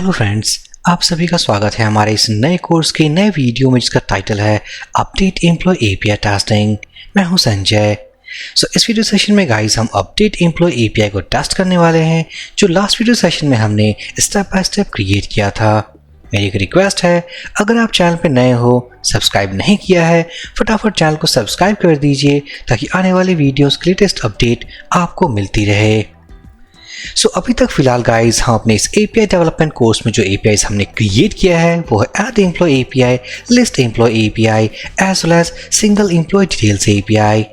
Hello friends, आप सभी का स्वागत है हमारे इस नए कोर्स के नए वीडियो में जिसका टाइटल है अपडेट एम्प्लॉय एपीआई टेस्टिंग। मैं हूं संजय। इस वीडियो सेशन में गाइस हम अपडेट एम्प्लॉय एपीआई को टेस्ट करने वाले हैं जो लास्ट वीडियो सेशन में हमने स्टेप बाय स्टेप क्रिएट किया था। मेरी एक रिक्वेस्ट है, अगर आप चैनल पे नए हो, सब्सक्राइब नहीं किया है, फटाफट चैनल को सब्सक्राइब कर दीजिए ताकि आने वाले वीडियोस की लेटेस्ट अपडेट आपको मिलती रहे। अभी तक फिलहाल गाइस हम अपने इस API डेवलपमेंट कोर्स में जो APIs हमने क्रिएट किया है वो है add employ API, list employ API as well as single employ details API।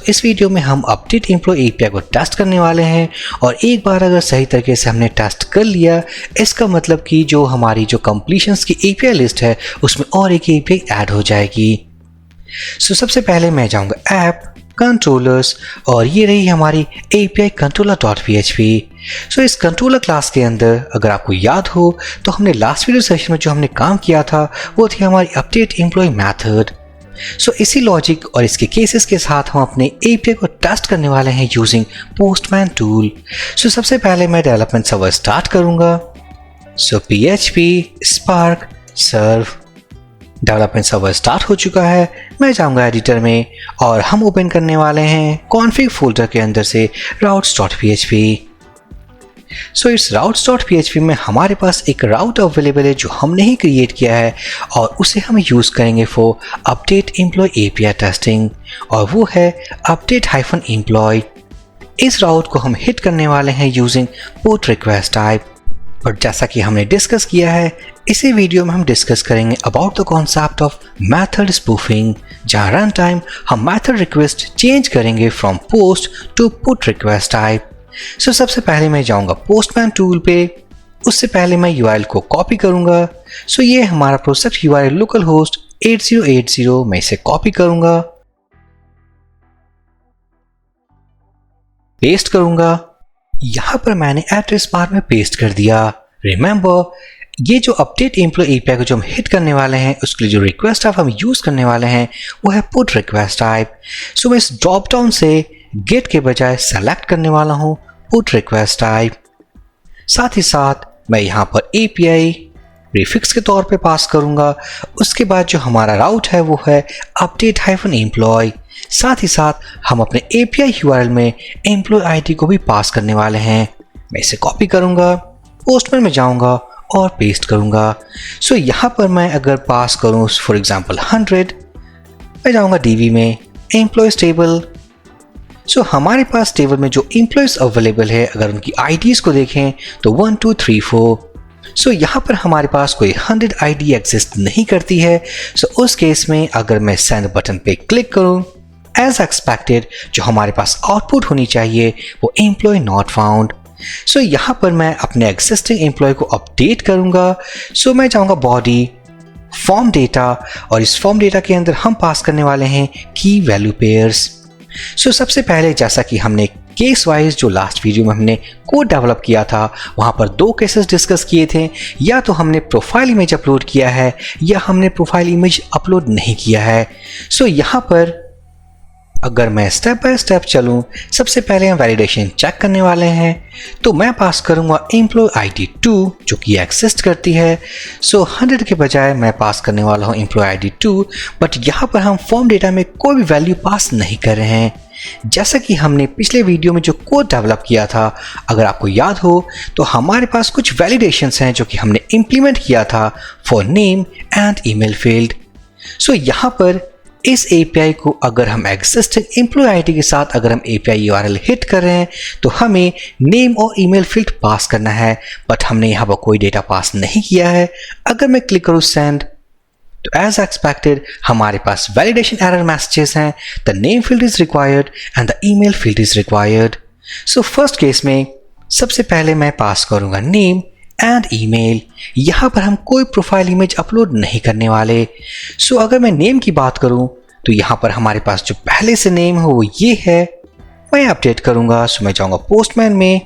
इस वीडियो में हम अपडेट एम्प्लॉय API को टेस्ट करने वाले हैं और एक बार अगर सही तरीके से हमने टेस्ट कर लिया, इसका मतलब कि जो हमारी जो कंप्लीशंस की API लिस्ट है उसमें और एक API ऐड हो जाएगी। सबसे पहले मैं जाऊंगा ऐप कंट्रोलर्स और ये रही हमारी API controller.php। इस कंट्रोलर क्लास के अंदर अगर आपको याद हो तो हमने लास्ट वीडियो सेशन में जो हमने काम किया था वो थी हमारी अपडेट एम्प्लॉय मेथड। इसी लॉजिक और इसके केसेस के साथ हम अपने API को टेस्ट करने वाले हैं यूजिंग पोस्टमैन टूल। सबसे पहले मैं डेवलपमेंट सर्वर स्टार्ट करूंगा। PHP Spark Serve development server start हो चुका है। मैं जाऊंगा एडिटर में और हम ओपन करने वाले हैं कॉन्फ़िग फोल्डर के अंदर से routes.php। इस routes.php में हमारे पास एक राउट अवेलेबल है जो हमने ही क्रिएट किया है और उसे हम यूज़ करेंगे for update employ API testing और वो है update-employ। इस राउट को हम हिट करने वाले हैं यूजिंग पोर्ट रिक्वेस्ट टाइप। और जैसा कि हमने डिस्कस किया है, इसी वीडियो में हम डिस्कस करेंगे about the concept of method spoofing, जहाँ रन टाइम हम मेथड रिक्वेस्ट चेंज करेंगे from post to put request type. सबसे पहले मैं जाऊंगा पोस्टमैन टूल पे। उससे पहले मैं URL को कॉपी करूंगा। ये हमारा प्रोजेक्ट URL लोकल होस्ट 8080, मैं इसे कॉपी करूंगा, पेस्ट करूंगा। यहाँ पर मैंने एड्रेस बार में पेस्ट कर दिया। रिमेंबर, ये जो अपडेट एम्प्लॉय API को जो हम हिट करने वाले हैं उसके लिए जो रिक्वेस्ट टाइप हम यूज़ करने वाले हैं वो है पुट रिक्वेस्ट टाइप। मैं इस ड्रॉप डाउन से गेट के बजाय सेलेक्ट करने वाला हूँ पुट रिक्वेस्ट टाइप। साथ ही साथ मैं यहाँ पर API प्रीफिक्स के तौर पे पास करूँगा। उसके बाद जो हमारा राउट है वो है update-employ। साथ ही साथ हम अपने API URL में एम्प्लॉय ID को भी पास करने वाले हैं। मैं इसे कॉपी करूँगा, पोस्टमैन में जाऊँगा और पेस्ट करूँगा। यहाँ पर मैं अगर पास करूँ फॉर एग्जांपल 100, मैं जाऊँगा DB में एम्प्लॉयज टेबल। हमारे पास टेबल में जो एम्प्लॉयज अवेलेबल है अगर उनकी IDs को देखें तो 1 2 3 4। यहाँ पर हमारे पास कोई 100 ID एग्जिस्ट नहीं करती है। उस केस में अगर मैं सेंड बटन पे क्लिक करूँ, एज एक्सपेक्टेड जो हमारे पास आउटपुट होनी चाहिए वो एम्प्लॉय नॉट फाउंड। यहाँ पर मैं अपने एग्जिस्टिंग एम्प्लॉय को अपडेट करूँगा। मैं जाऊँगा बॉडी फॉर्म डेटा और इस फॉर्म डेटा के अंदर हम पास करने वाले हैं की वैल्यू पेयर्स। सबसे पहले जैसा कि हमने केस वाइज जो लास्ट वीडियो में हमने कोड डेवलप किया था वहाँ पर दो केसेस डिस्कस किए थे, या तो हमने प्रोफाइल इमेज अपलोड किया है या हमने प्रोफाइल इमेज अपलोड नहीं किया है। यहाँ पर अगर मैं स्टेप बाय स्टेप चलूँ, सबसे पहले हम वैलिडेशन चेक करने वाले हैं। तो मैं पास करूँगा एम्प्लॉय ID 2 जो कि एग्जिस्ट करती है। 100 के बजाय मैं पास करने वाला हूँ एम्प्लॉय ID 2, बट यहाँ पर हम फॉर्म डेटा में कोई भी वैल्यू पास नहीं कर रहे हैं। जैसा कि हमने पिछले वीडियो में जो कोड डेवलप किया था, अगर आपको याद हो तो हमारे पास कुछ वैलिडेशंस हैं जो कि हमने इम्प्लीमेंट किया था for name and email field. यहाँ पर इस API को अगर हम एग्जिस्टिंग एम्प्लॉय ID के साथ अगर हम API URL हिट कर रहे हैं तो हमें नेम और ईमेल फील्ड पास करना है, बट हमने यहाँ पर कोई डेटा पास नहीं किया है। अगर मैं क्लिक करूँ सेंड तो एज एक्सपेक्टेड हमारे पास वैलिडेशन एरर मैसेजेस हैं। The name field is required and the email field is required. First case में सबसे पहले मैं पास करूँगा नेम एंड ईमेल। यहाँ पर हम कोई प्रोफाइल इमेज अपलोड नहीं करने वाले। अगर मैं नेम की बात करूँ तो यहाँ पर हमारे पास जो पहले से नेम हो वो ये है, मैं अपडेट करूँगा। मैं जाऊँगा पोस्टमैन में।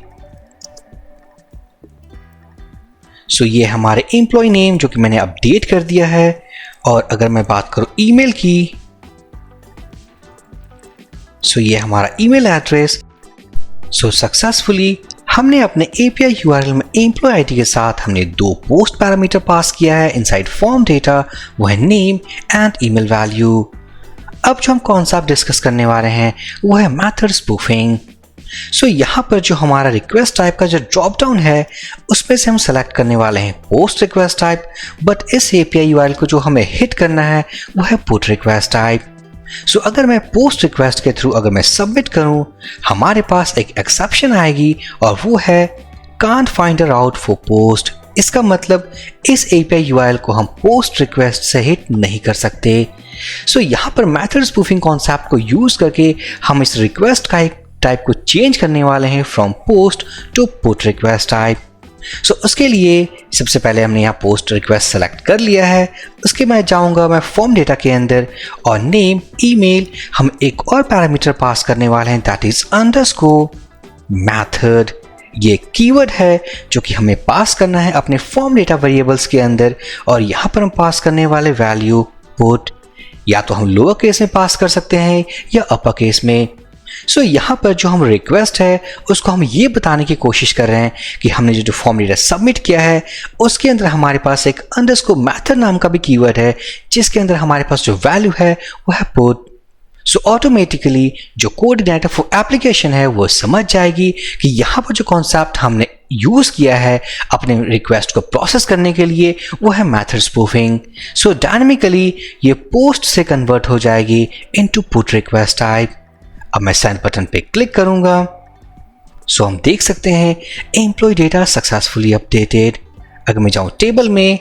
ये हमारे एम्प्लॉय नेम जो कि मैंने अपडेट कर दिया है। और अगर मैं बात करूँ ईमेल की, ये हमारा ईमेल एड्रेस। सक्सेसफुली हमने अपने API URL में एम्प्लॉय आईडी के साथ हमने दो पोस्ट पैरामीटर पास किया है इनसाइड फॉर्म डेटा, वो है नेम एंड ईमेल वैल्यू। अब जो हम कॉन्सेप्ट डिस्कस करने वाले हैं वो है मेथड स्पूफिंग। सो यहाँ पर जो हमारा रिक्वेस्ट टाइप का जो ड्रॉप डाउन है उसमें से हम सेलेक्ट करने वाले हैं पोस्ट रिक्वेस्ट टाइप, बट इस API URL को जो हमें हिट करना है वो है पुट रिक्वेस्ट टाइप। सो अगर मैं पोस्ट रिक्वेस्ट के थ्रू अगर मैं सबमिट करूं, हमारे पास एक एक्सेप्शन आएगी और वो है can't find a route for post. इसका मतलब इस API URL को हम पोस्ट रिक्वेस्ट से हिट नहीं कर सकते। सो यहाँ पर मेथड स्पूफिंग कॉन्सेप्ट को यूज करके हम इस रिक्वेस्ट का टाइप को चेंज करने वाले हैं from post to put request type. So उसके लिए सबसे पहले हमने यहाँ पोस्ट रिक्वेस्ट सेलेक्ट कर लिया है। उसके मैं जाऊँगा मैं फॉर्म डेटा के अंदर और नेम ईमेल हम एक और पैरामीटर पास करने वाले हैं दैट इज अंडरस्कोर मेथड। ये कीवर्ड है जो कि हमें पास करना है अपने फॉर्म डेटा वेरिएबल्स के अंदर और यहाँ पर हम पास करने वाले वैल्यू पुट या तो हम लोअर केस में पास कर सकते हैं या अपर केस में। सो यहाँ पर जो हम रिक्वेस्ट है उसको हम ये बताने की कोशिश कर रहे हैं कि हमने जो फॉर्म डेटा सबमिट किया है उसके अंदर हमारे पास एक अंडरस्कोर मेथड नाम का भी कीवर्ड है जिसके अंदर हमारे पास जो वैल्यू है वो है पुट। सो ऑटोमेटिकली जो कोऑर्डिनेटर फॉर एप्लीकेशन है वो समझ जाएगी कि यहाँ पर जो कॉन्सेप्ट हमने यूज किया है अपने रिक्वेस्ट को प्रोसेस करने के लिए वो है मेथड स्पूफिंग। सो डायनामिकली ये पोस्ट से कन्वर्ट हो जाएगी इनटू पुट रिक्वेस्ट टाइप। अब मैं सेंड बटन पे क्लिक करूंगा। सो हम देख सकते हैं एम्प्लॉय डेटा सक्सेसफुली अपडेटेड। अगर मैं जाऊं टेबल में,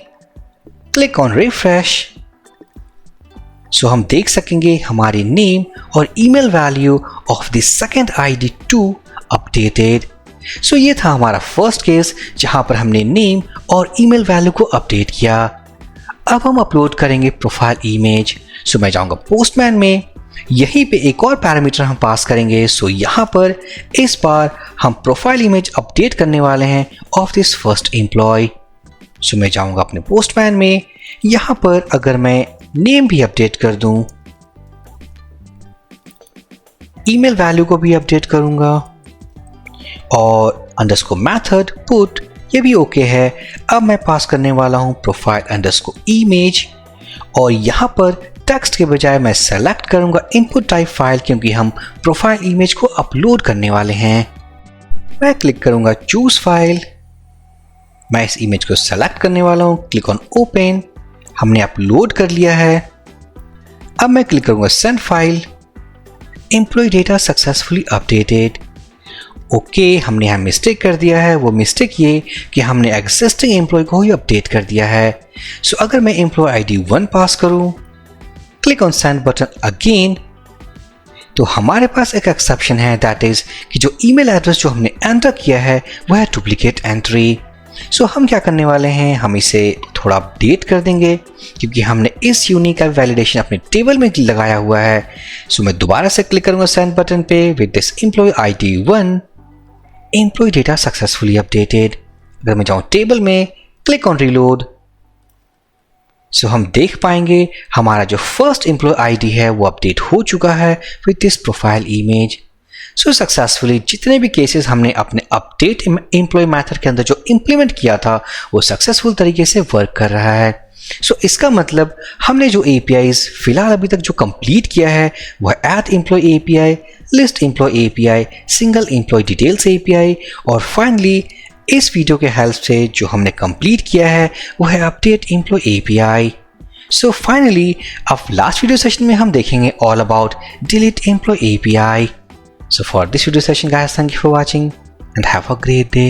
क्लिक ऑन रिफ्रेश, सो हम देख सकेंगे हमारी नेम और email value of the second ID 2 updated. So ये था हमारा फर्स्ट केस जहां पर हमने नेम और ईमेल वैल्यू को अपडेट किया। अब हम अपलोड करेंगे प्रोफाइल इमेज। सो मैं जाऊंगा पोस्टमैन में, यहीं पे एक और पैरामीटर हम पास करेंगे। सो यहाँ पर इस बार हम प्रोफाइल इमेज अपडेट करने वाले हैं ऑफ दिस फर्स्ट एम्प्लॉय। सो मैं जाऊंगा अपने पोस्टमैन में, यहाँ पर अगर मैं नेम भी अपडेट कर दूं, ईमेल वैल्यू को भी अपडेट करूंगा और अंडरस्कोर मेथड पुट ये भी ओके है। अब मैं पास करने वाला हूं प्रोफाइल अंडरस्कोर इमेज और यहाँ पर टेक्स्ट के बजाय मैं सेलेक्ट करूंगा इनपुट टाइप फाइल क्योंकि हम प्रोफाइल इमेज को अपलोड करने वाले हैं। मैं क्लिक करूंगा चूज फाइल, मैं इस इमेज को सेलेक्ट करने वाला हूं, क्लिक ऑन ओपन, हमने अपलोड कर लिया है। अब मैं क्लिक करूंगा send file, employ data successfully updated. Okay, हमने यहाँ मिस्टेक कर दिया है। वो मिस्टेक ये कि हमने एग्जिस्टिंग एम्प्लॉय को ही अपडेट कर दिया है। सो अगर मैं एम्प्लॉय ID 1 पास करूं, click on send button again, तो हमारे पास एक एक्सेप्शन है दैट इज कि जो ईमेल एड्रेस जो हमने एंटर किया है वह है डुप्लीकेट एंट्री। सो हम क्या करने वाले हैं, हम इसे थोड़ा अपडेट कर देंगे क्योंकि हमने इस यूनिक का वैलिडेशन अपने टेबल में लगाया हुआ है। सो मैं दोबारा से क्लिक करूंगा सेंड बटन पे with this employ ID 1 employ data successfully updated. अगर मैं जाऊं टेबल में, क्लिक ऑन रीलोड, सो हम देख पाएंगे हमारा जो फर्स्ट एम्प्लॉय ID है वो अपडेट हो चुका है with this profile image. So successfully जितने भी केसेस हमने अपने अपडेट एम्प्लॉय मेथड के अंदर जो इम्प्लीमेंट किया था वो सक्सेसफुल तरीके से वर्क कर रहा है। सो इसका मतलब हमने जो APIs फिलहाल अभी तक जो कंप्लीट किया है वो है add employ API, list employ API, single employ details API और फाइनली इस वीडियो के हेल्प से जो हमने कंप्लीट किया है वो है update employ API। So finally अब लास्ट वीडियो सेशन में हम देखेंगे all about delete employ API। So for this video session guys, thank you for watching and have a great day.